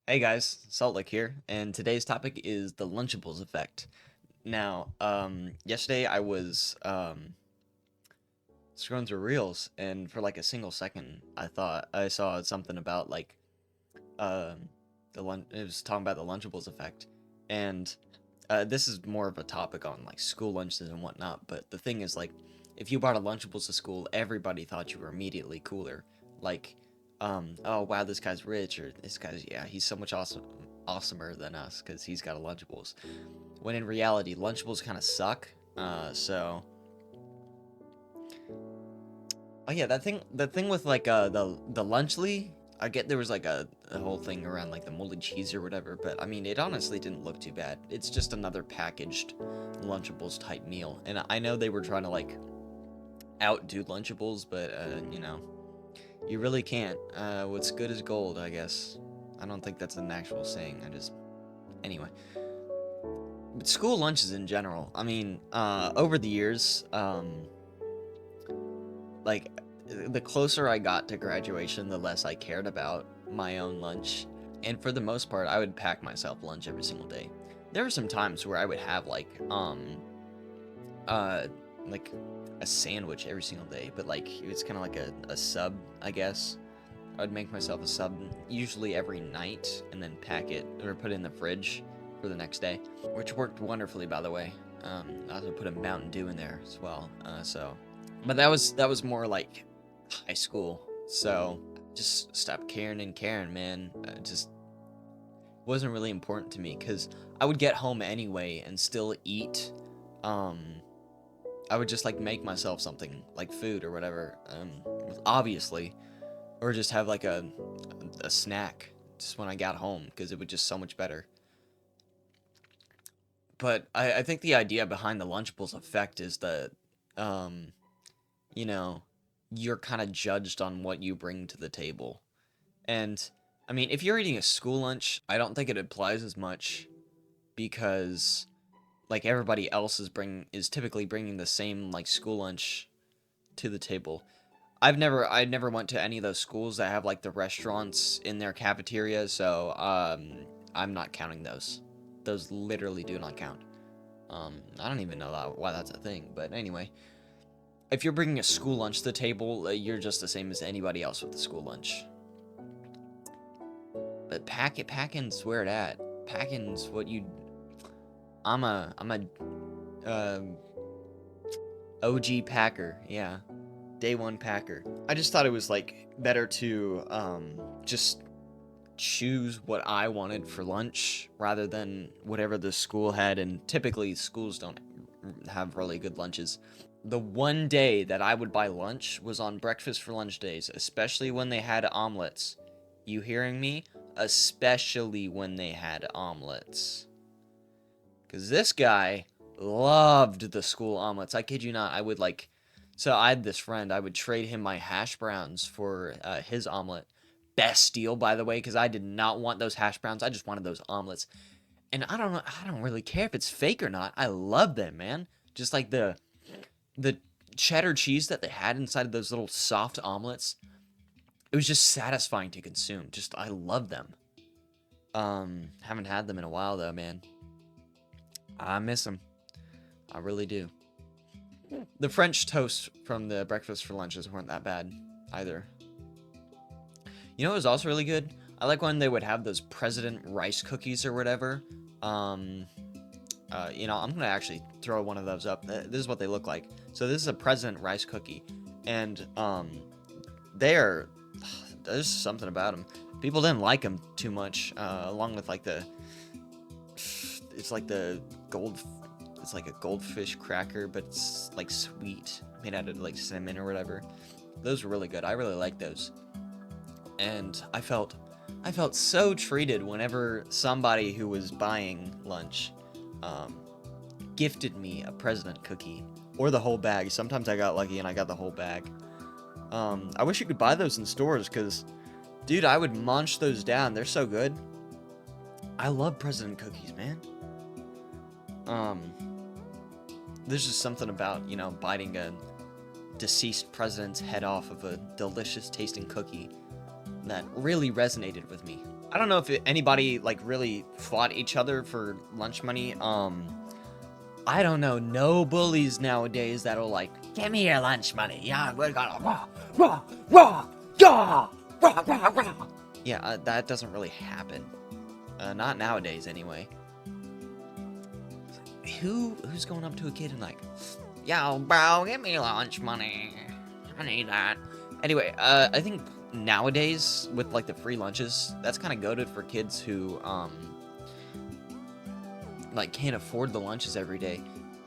Hey guys, Saltlick here, and today's topic is the Lunchables effect. Now, yesterday I was scrolling through Reels, and for like a single second, I thought I saw something about like um it was talking about the Lunchables effect, and this is more of a topic on like school lunches and whatnot. But the thing is, like, if you brought a Lunchables to school, everybody thought you were immediately cooler. Like, oh wow, this guy's rich, or this guy's, yeah, he's so much awesomer than us because he's got a Lunchables. When in reality, Lunchables kind of suck. So oh yeah, the thing with like the Lunchly, I get there was like a whole thing around like the moldy cheese or whatever, but I mean it honestly didn't look too bad. It's just another packaged Lunchables type meal, and I know they were trying to like outdo Lunchables, but you really can't. What's good is gold, I guess. I don't think that's an actual saying. I just anyway. But school lunches in general. I mean, over the years, like the closer I got to graduation, the less I cared about my own lunch. And for the most part, I would pack myself lunch every single day. There were some times where I would have uh like a sandwich every single day, but like it's kind of like a sub, I guess. I'd make myself a sub usually every night and then pack it or put it in the fridge for the next day, which worked wonderfully, by the way. I also put a Mountain Dew in there as well. But that was more like high school. So just stopped caring and caring, man. Just wasn't really important to me because I would get home anyway and still eat. Um, I would just like make myself something like food or whatever. Obviously, or just have like a snack just when I got home because it was just so much better. But I think the idea behind the Lunchables effect is that, um, you know, you're kind of judged on what you bring to the table. And I mean, if you're eating a school lunch, I don't think it applies as much because like everybody else is typically bringing the same like school lunch to the table. I never went to any of those schools that have like the restaurants in their cafeteria, so I'm not counting those. Those literally do not count. I don't even know why that's a thing, but anyway, if you're bringing a school lunch to the table, you're just the same as anybody else with the school lunch. But packing's where it at. Packing's what you. I'm a um OG Packer. Yeah, day one Packer. I just thought it was like better to just choose what I wanted for lunch rather than whatever the school had. And typically schools don't have really good lunches. The one day that I would buy lunch was on breakfast for lunch days, especially when they had omelets. You hearing me? Especially when they had omelets. Because this guy loved the school omelets. I kid you not. I would like. So I had this friend. I would trade him my hash browns for his omelet. Best deal, by the way, because I did not want those hash browns. I just wanted those omelets. And I don't know. I don't really care if it's fake or not. I love them, man. Just like the cheddar cheese that they had inside of those little soft omelets. It was just satisfying to consume. Just I love them. Haven't had them in a while though, man. I miss them. I really do. The French toast from the breakfast for lunches weren't that bad either. You know what was also really good? I like when they would have those president rice cookies or whatever. Um, I'm gonna actually throw one of those up. This is what they look like. So this is a president rice cookie, and they are. There's something about them. People didn't like them too much. Along with like it's like the gold. It's like a goldfish cracker, but it's like sweet, made out of like cinnamon or whatever. Those were really good. I really like those, and I felt so treated whenever somebody who was buying lunch um, gifted me a president cookie or the whole bag. Sometimes I got lucky and I got the whole bag. I wish you could buy those in stores because, dude, I would munch those down. They're so good. I love president cookies, man. Um, there's just something about, biting a deceased president's head off of a delicious tasting cookie that really resonated with me. I don't know if anybody like really fought each other for lunch money. I don't know, no bullies nowadays that'll like, give me your lunch money. Yeah, we're gonna rah, rah, rah, yeah, rah, rah, rah. Yeah, that doesn't really happen. Not nowadays, anyway. Who's going up to a kid and like, yo, bro, give me lunch money. I need that. Anyway, I think nowadays with like the free lunches, that's kind of goated for kids who like can't afford the lunches every day.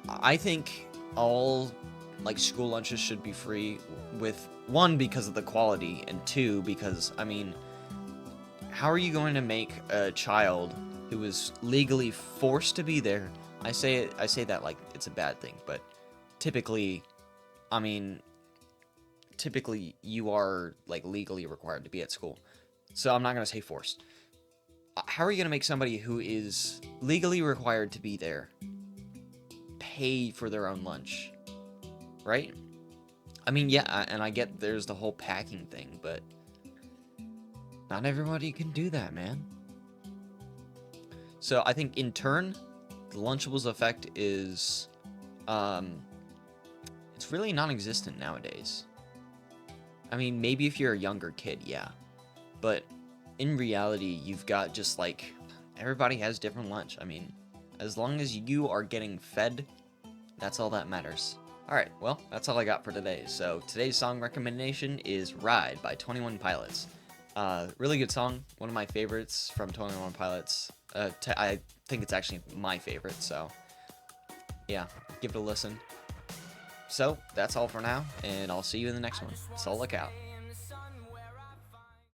I think all like school lunches should be free, with one, because of the quality, and two, because I mean, how are you going to make a child who is legally forced to be there? I say that like it's a bad thing, but typically, I mean, typically you are like legally required to be at school. So I'm not going to say forced. How are you going to make somebody who is legally required to be there pay for their own lunch? Right? I mean, yeah, and I get there's the whole packing thing, but not everybody can do that, man. So I think in turn, the Lunchables effect is, it's really non-existent nowadays. I mean, maybe if you're a younger kid, yeah. But in reality, you've got just like, everybody has different lunch. I mean, as long as you are getting fed, that's all that matters. Alright, well, that's all I got for today. So today's song recommendation is Ride by 21 Pilots. Really good song, one of my favorites from 21 Pilots. I think it's actually my favorite, so yeah, give it a listen. So, that's all for now, and I'll see you in the next one. So look out.